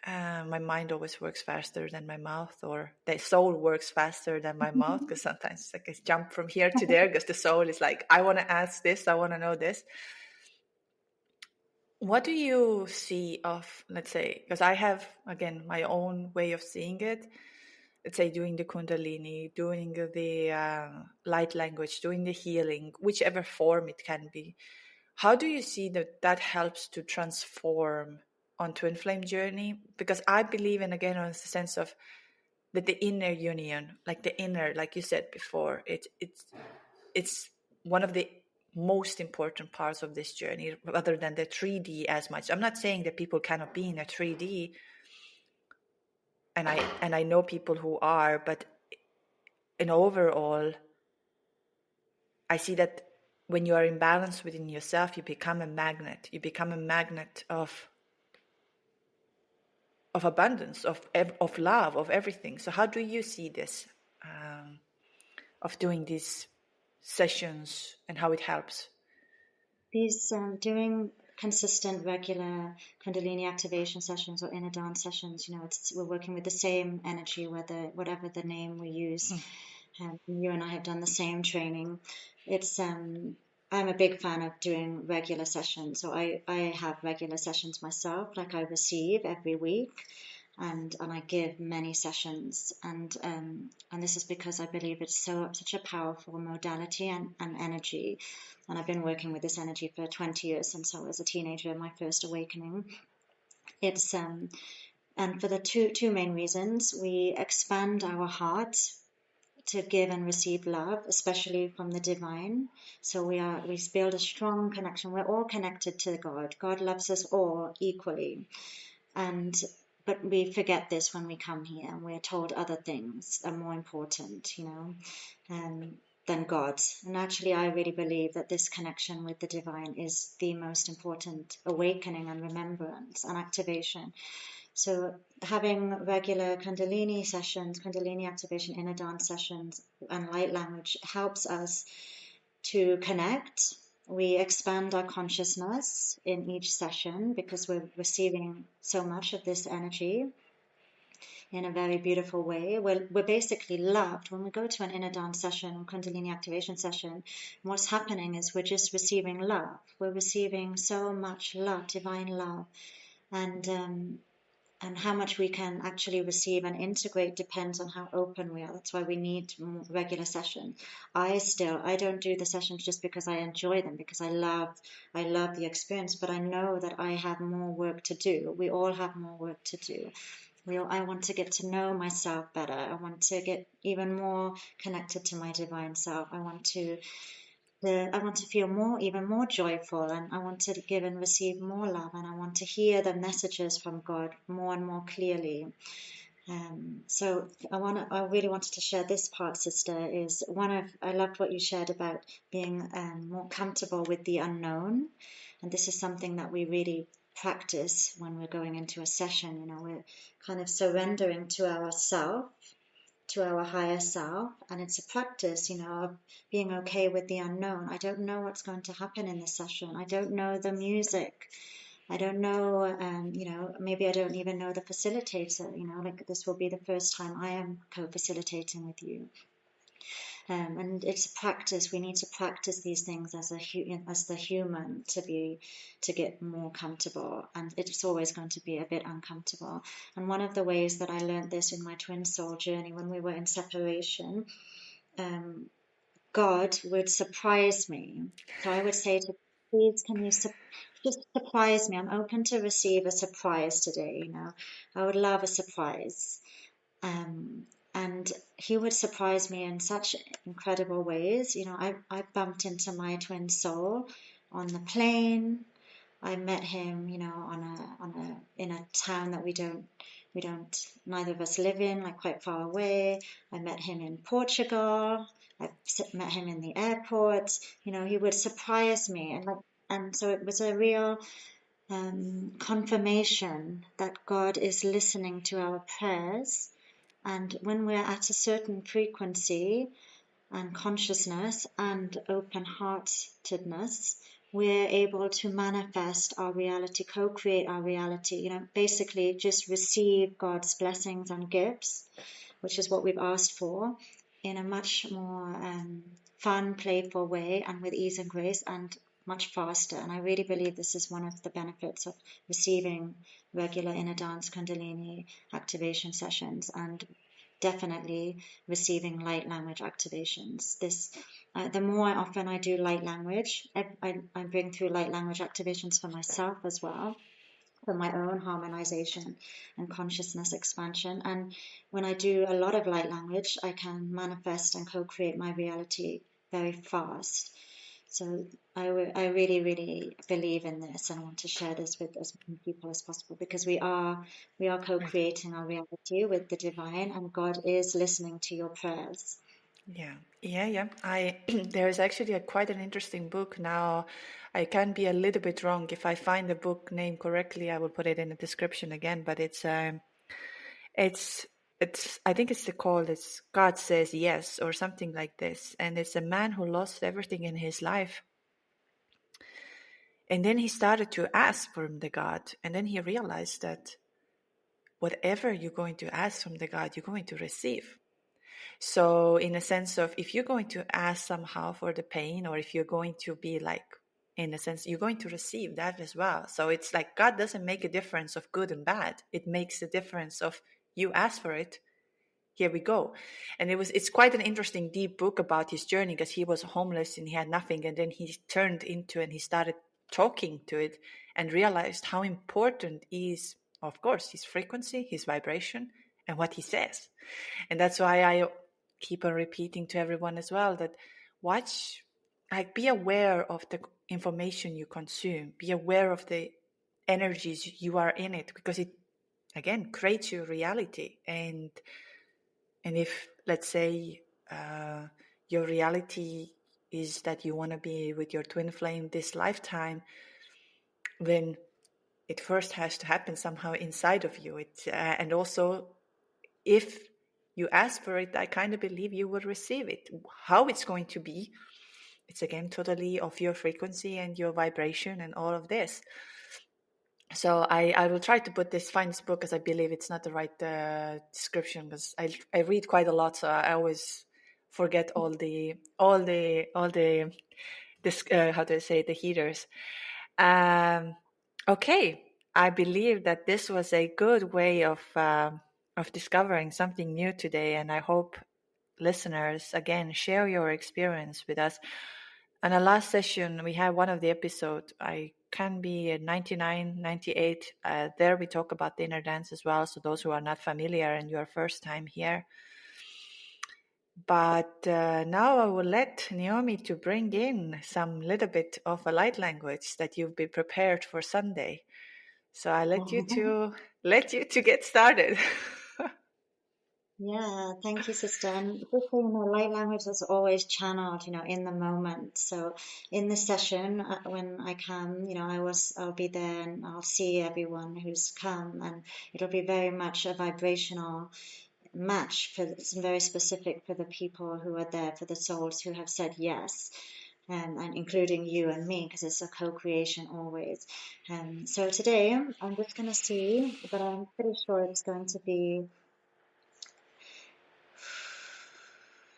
my mind always works faster than my mouth, or the soul works faster than my mouth, because sometimes like I jump from here to there because the soul is like, I want to ask this, I want to know this. What do you see of, let's say, because I have, again, my own way of seeing it, let's say doing the Kundalini, doing the light language, doing the healing, whichever form it can be. How do you see that that helps to transform on twin flame journey? Because I believe in, again, on the sense of that the inner union, like the inner, like you said before, it's one of the most important parts of this journey, rather than the 3D as much. I'm not saying that people cannot be in a 3D, and I know people who are, but in overall, I see that when you are in balance within yourself, you become a magnet. You become a magnet of abundance, of love, of everything. So how do you see this, of doing these sessions and how it helps? These doing consistent, regular Kundalini activation sessions or inner dance sessions, we're working with the same energy, whatever the name we use. You and I have done the same training. I'm a big fan of doing regular sessions. So I have regular sessions myself, like I receive every week. and I give many sessions, and this is because I believe it's such a powerful modality and energy, and I've been working with this energy for 20 years since I was a teenager, my first awakening. It's and for the two main reasons, we expand our heart to give and receive love, especially from the divine. So we build a strong connection. We're all connected to God. God loves us all equally, and but we forget this when we come here, and we're told other things are more important, than God. And actually, I really believe that this connection with the divine is the most important awakening and remembrance and activation. So having regular Kundalini sessions, Kundalini activation, inner dance sessions, and light language helps us to connect. We expand our consciousness in each session because we're receiving so much of this energy in a very beautiful way. We're basically loved. When we go to an inner dance session, Kundalini activation session, what's happening is we're just receiving love. We're receiving so much love, divine love. And how much we can actually receive and integrate depends on how open we are. That's why we need regular sessions. I don't do the sessions just because I enjoy them, because I love the experience, but I know that I have more work to do. We all have more work to do. I want to get to know myself better. I want to get even more connected to my divine self. I want to feel even more joyful, and I want to give and receive more love, and I want to hear the messages from God more and more clearly. So I really wanted to share this part, sister. I loved what you shared about being more comfortable with the unknown, and this is something that we really practice when we're going into a session. We're kind of surrendering to ourself, to our higher self, and it's a practice, of being okay with the unknown. I don't know what's going to happen in this session. I don't know the music. I don't know, maybe I don't even know the facilitator. Like this will be the first time I am co-facilitating with you. And it's a practice. We need to practice these things as the human to get more comfortable, and it's always going to be a bit uncomfortable. And one of the ways that I learned this in my twin soul journey, when we were in separation, God would surprise me. So I would say to, please, can you just surprise me? I'm open to receive a surprise today. I would love a surprise. And he would surprise me in such incredible ways. I bumped into my twin soul on the plane. I met him, in a town that we don't, neither of us live in, like quite far away. I met him in Portugal. I met him in the airport. He would surprise me, and so it was a real confirmation that God is listening to our prayers. And when we're at a certain frequency and consciousness and open-heartedness, we're able to manifest our reality, co-create our reality, basically just receive God's blessings and gifts, which is what we've asked for, in a much more fun, playful way, and with ease and grace, and much faster. And I really believe this is one of the benefits of receiving regular inner dance Kundalini activation sessions, and definitely receiving light language activations. The more often I do light language, I bring through light language activations for myself as well, for my own harmonization and consciousness expansion. And when I do a lot of light language, I can manifest and co-create my reality very fast. So I really, really believe in this, and I want to share this with as many people as possible, because we are co-creating our reality with the divine, and God is listening to your prayers. Yeah. There is actually quite an interesting book now. I can be a little bit wrong. If I find the book name correctly, I will put it in the description again. But it's I think it's God Says Yes or something like this, and it's a man who lost everything in his life, and then he started to ask from the God, and then he realized that whatever you're going to ask from the God, you're going to receive. So in a sense of, if you're going to ask somehow for the pain, or if you're going to be like in a sense, you're going to receive that as well. So it's like God doesn't make a difference of good and bad. It makes a difference of you ask for it, here we go. And it's quite an interesting deep book about his journey, because he was homeless and he had nothing, and then he turned into and he started talking to it and realized how important is, of course, his frequency, his vibration, and what he says. And that's why I keep on repeating to everyone as well that watch, like, be aware of the information you consume, be aware of the energies you are in it, because it again creates your reality. And if, let's say, your reality is that you want to be with your twin flame this lifetime, then it first has to happen somehow inside of you. And also, if you ask for it, I kind of believe you will receive it. How it's going to be, it's again totally of your frequency and your vibration and all of this. So I will try to find this book, because I believe it's not the right description, because I read quite a lot, so I always forget all the this how to say, the heaters. Okay, I believe that this was a good way of discovering something new today, and I hope listeners again share your experience with us. On the last session, we had one of the episode, I can be at 99, 98. There we talk about the inner dance as well. So those who are not familiar and your first time here. But now I will let Niomi to bring in some little bit of a light language that you've been prepared for Sunday. So I let you to get started. Yeah, thank you, sister. And just so you know, light language is always channeled, in the moment. So in the session, when I come, I'll be there and I'll see everyone who's come, and it'll be very much a vibrational match it's very specific for the people who are there, for the souls who have said yes. And including you and me, because it's a co-creation always. So today I'm just going to see, but I'm pretty sure it's going to be.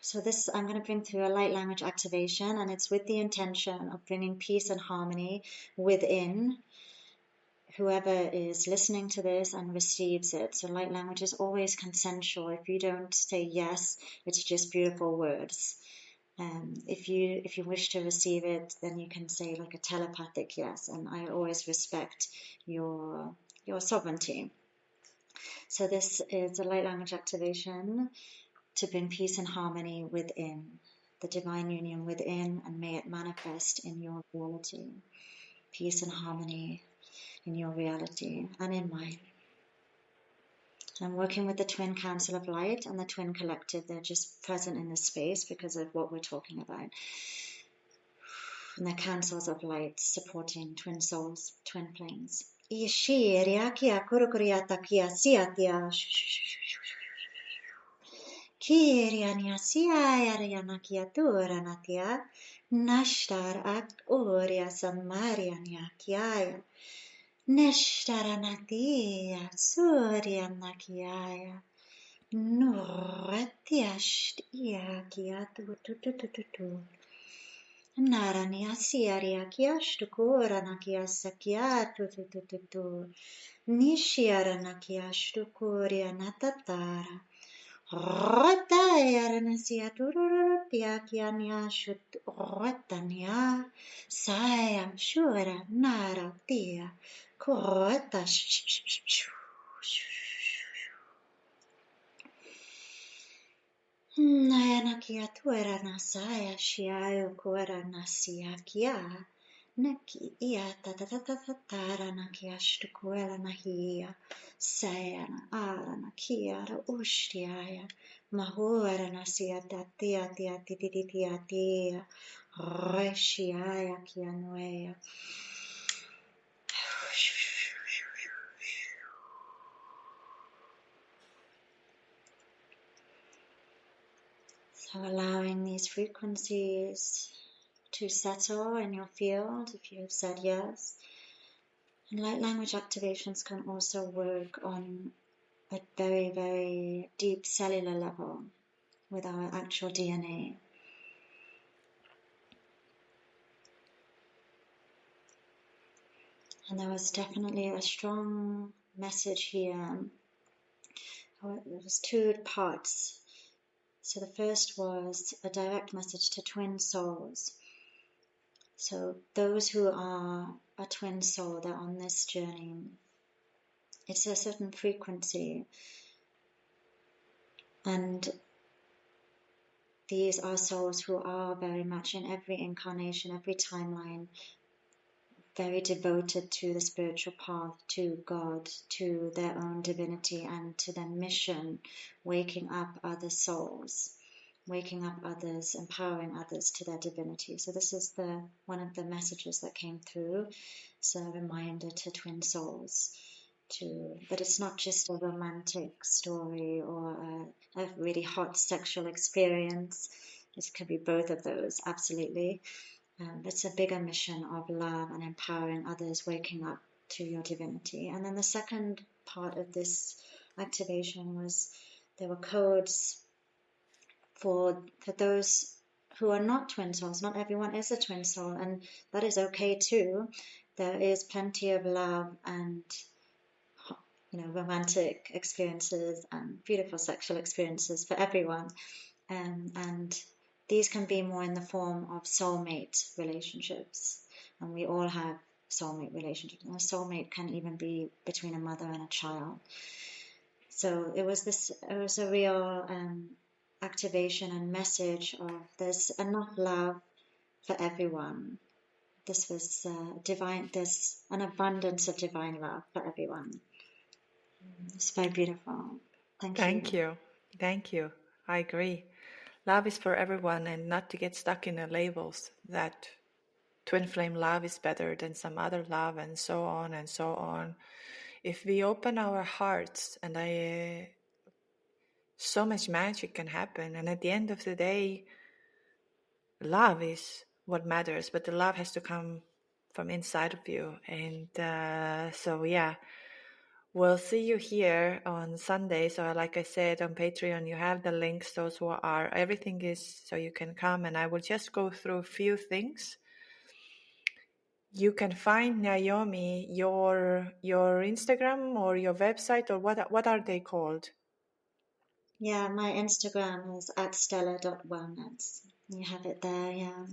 So I'm going to bring through a light language activation, and it's with the intention of bringing peace and harmony within whoever is listening to this and receives it. So light language is always consensual. If you don't say yes, it's just beautiful words. If you wish to receive it, then you can say like a telepathic yes, and I always respect your sovereignty. So this is a light language activation to bring peace and harmony within, the divine union within, and may it manifest in your reality. Peace and harmony in your reality and in mine. I'm working with the Twin Council of Light and the Twin Collective. They're just present in this space because of what we're talking about. And the councils of light supporting twin souls, twin flames. Kiriania siariana kiatura natia, nashtar ak oria samariania kiaya, nestaranatia suriana kiaya, nuratiasht ia kiatu tu. Narania siaria kiashtu kurana kiasa kiatu tu. Nishiarana kiashtu kuria natatara. Rotayaranasia tururtia kiania shut rotania saya shura nara tia korota Nayana kia tuera nasaya shiayo kora nasia kia Naki ia tatatatara nakia shtukuela nahia sayana ara nakia ra ushtiaya mahura nasia tatia tia tititia tia reshiaya kia noea. So allowing these frequencies to settle in your field if you have said yes. And light language activations can also work on a very, very deep cellular level with our actual DNA. And there was definitely a strong message here. There was two parts. So the first was a direct message to twin souls. So those who are a twin soul, they're on this journey. It's a certain frequency. And these are souls who are very much in every incarnation, every timeline, very devoted to the spiritual path, to God, to their own divinity, and to their mission, waking up other souls, waking up others, empowering others to their divinity. So this is one of the messages that came through. It's a reminder to twin souls that it's not just a romantic story or a really hot sexual experience. It could be both of those, absolutely. It's a bigger mission of love and empowering others, waking up to your divinity. And then the second part of this activation was there were codes for those who are not twin souls. Not everyone is a twin soul, and that is okay too. There is plenty of love and romantic experiences and beautiful sexual experiences for everyone. And these can be more in the form of soulmate relationships. And we all have soulmate relationships. And a soulmate can even be between a mother and a child. So it was a real activation and message of there's enough love for everyone. This was divine, there's an abundance of divine love for everyone. It's very beautiful. Thank you. Thank you. I agree. Love is for everyone, and not to get stuck in the labels that twin flame love is better than some other love, and so on and so on. If we open our hearts, and so much magic can happen. And at the end of the day, love is what matters, but the love has to come from inside of you. And so, yeah, we'll see you here on Sunday. So like I said, on Patreon, you have the links, those who are, everything is, so you can come, and I will just go through a few things. You can find Naomi, your Instagram or your website, or what are they called? Yeah, my Instagram is at stella.wellness. You have it there, yeah.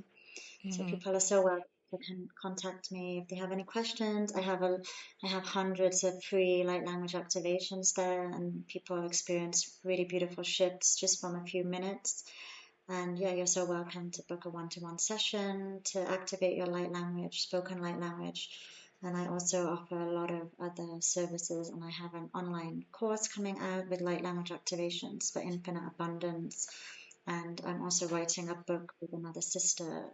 So people are so welcome to contact me if they have any questions. I have hundreds of free light language activations there, and people experience really beautiful shifts just from a few minutes. And yeah, you're so welcome to book a one-to-one session to activate your light language, spoken light language. And I also offer a lot of other services, and I have an online course coming out with light language activations for infinite abundance. And I'm also writing a book with another sister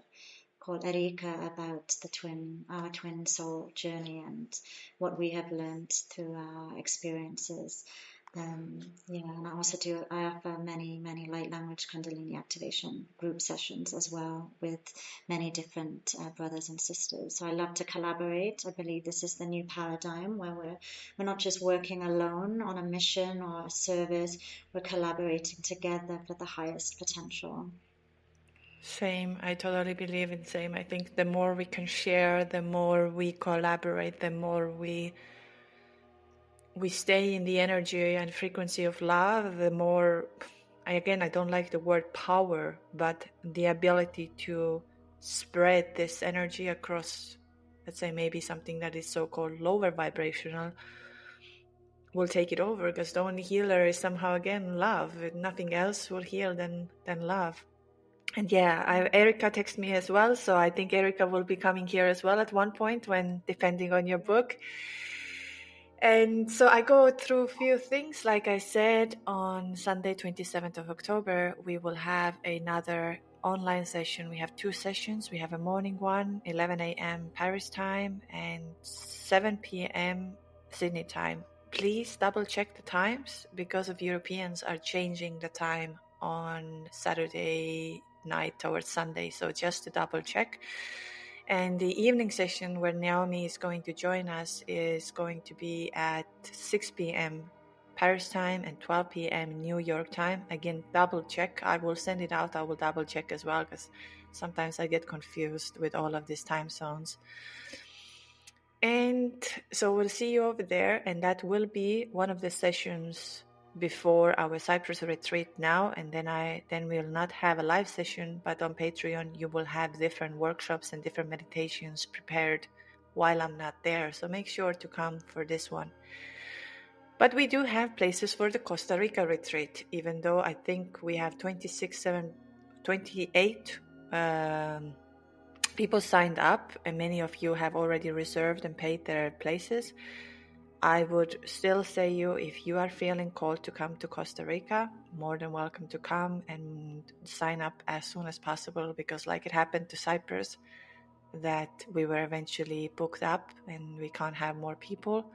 called Rica about our twin soul journey and what we have learned through our experiences. And I offer many light language Kundalini activation group sessions as well with many different brothers and sisters. So I love to collaborate. I believe this is the new paradigm where we're not just working alone on a mission or a service. We're collaborating together for the highest potential. Same. I totally believe in same. I think the more we can share, the more we collaborate, the more we stay in the energy and frequency of love, the more, I don't like the word power, but the ability to spread this energy across, let's say maybe something that is so-called lower vibrational, will take it over, because the only healer is somehow again love. Nothing else will heal than love. And yeah, Erica texted me as well, so I think Erica will be coming here as well at one point, when depending on your book. And so I go through a few things. Like I said, on Sunday 27th of October, we will have another online session. We have two sessions. We have a morning one, 11 a.m. Paris time and 7 p.m. Sydney time. Please double check the times, because of Europeans are changing the time on Saturday night towards Sunday. So just to double check. And the evening session where Naomi is going to join us is going to be at 6 p.m. Paris time and 12 p.m. New York time. Again, double check. I will send it out. I will double check as well, because sometimes I get confused with all of these time zones. And so we'll see you over there, and that will be one of the sessions before our Cyprus retreat now. And then we'll not have a live session, but on Patreon you will have different workshops and different meditations prepared while I'm not there. So make sure to come for this one. But we do have places for the Costa Rica retreat, even though I think we have 28 people signed up, and many of you have already reserved and paid their places. I would still say if you are feeling called to come to Costa Rica, more than welcome to come and sign up as soon as possible, because like it happened to Cyprus, that we were eventually booked up and we can't have more people.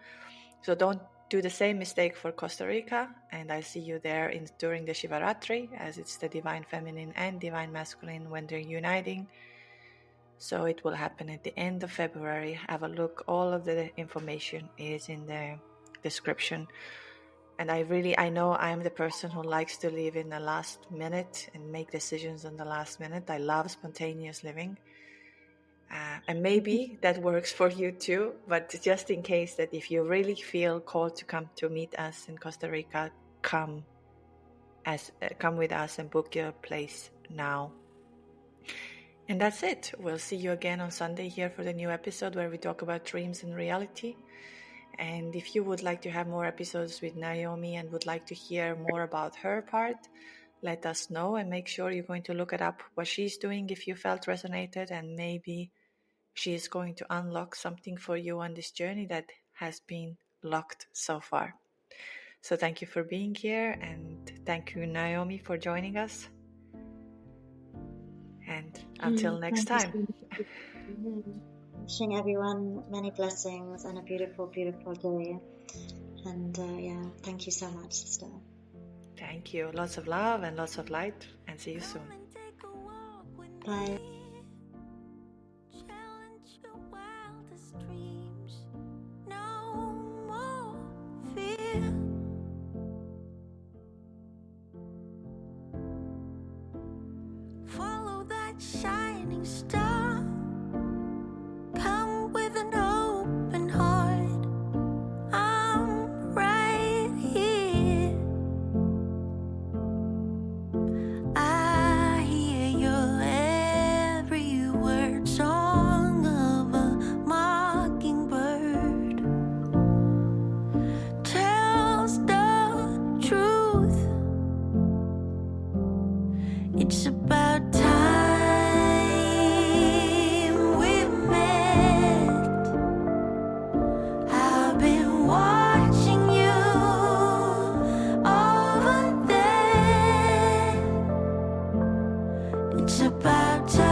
So don't do the same mistake for Costa Rica, and I see you there during the Shivaratri, as it's the divine feminine and divine masculine when they're uniting. So it will happen at the end of February. Have a look. All of the information is in the description. And I know I'm the person who likes to live in the last minute and make decisions on the last minute. I love spontaneous living. And maybe that works for you too. But just in case that if you really feel called to come to meet us in Costa Rica, come with us and book your place now. And that's it. We'll see you again on Sunday here for the new episode where we talk about dreams and reality. And if you would like to have more episodes with Naomi and would like to hear more about her part, let us know, and make sure you're going to look it up what she's doing if you felt resonated, and maybe she is going to unlock something for you on this journey that has been locked so far. So thank you for being here, and thank you, Naomi, for joining us. And until next time. Wishing everyone many blessings and a beautiful, beautiful day. And thank you so much, sister. Thank you. Lots of love and lots of light, and see you soon. Bye. Shining star, come with an open heart. I'm right here. I hear your every word, song of a mockingbird. Tells the truth. It's about time. It's about time.